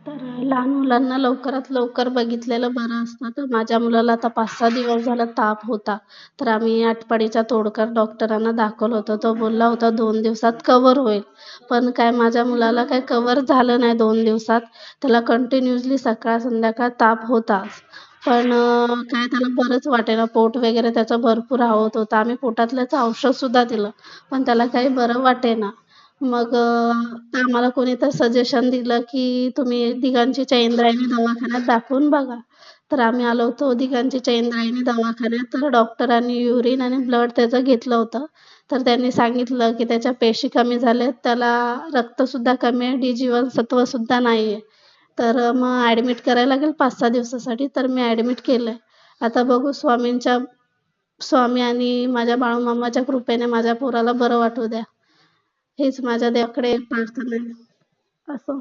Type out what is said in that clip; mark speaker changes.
Speaker 1: तर लहान मुलांना लवकरात लवकर बघितलेलं बरं असतं. तर माझ्या मुलाला आता 5-6 दिवस झाला ताप होता. तर आम्ही आटपाडीच्या तोडकर डॉक्टरांना दाखवलं होतं. तो बोलला होता 2 दिवसात कव्हर होईल. पण काय माझ्या मुलाला काही कव्हर झालं नाही 2 दिवसात. त्याला कंटिन्युअसली सकाळ संध्याकाळ ताप होताच. पण काय त्याला बरंच वाटेना. पोट वगैरे त्याचं भरपूर आवत होतं. आम्ही पोटातल्याचं औषधसुद्धा दिलं. पण त्याला काही बरं वाटेना. मग आम्हाला कोणी तर सजेशन दिलं की तुम्ही दिघांचीच्या इंद्रायणी दवाखान्यात दाखवून बघा. तर आम्ही आलो होतो दिघांचीच्या इंद्रायणी दवाखान्यात. तर डॉक्टरांनी युरिन आणि ब्लड त्याचं घेतलं होतं. तर त्यांनी सांगितलं की त्याच्या पेशी कमी झाल्यात, त्याला रक्तसुद्धा कमी आहे, डी जीवनसत्वसुद्धा नाही आहे. तर मग ॲडमिट करायला लागेल 5-6 दिवसासाठी. तर मी ॲडमिट केलंय. आता बघू स्वामी आणि माझ्या बाळूमामाच्या कृपेने माझ्या पोराला बरं वाटू द्या. हीच माझ्या देवाकडे प्रार्थना आहे. असं.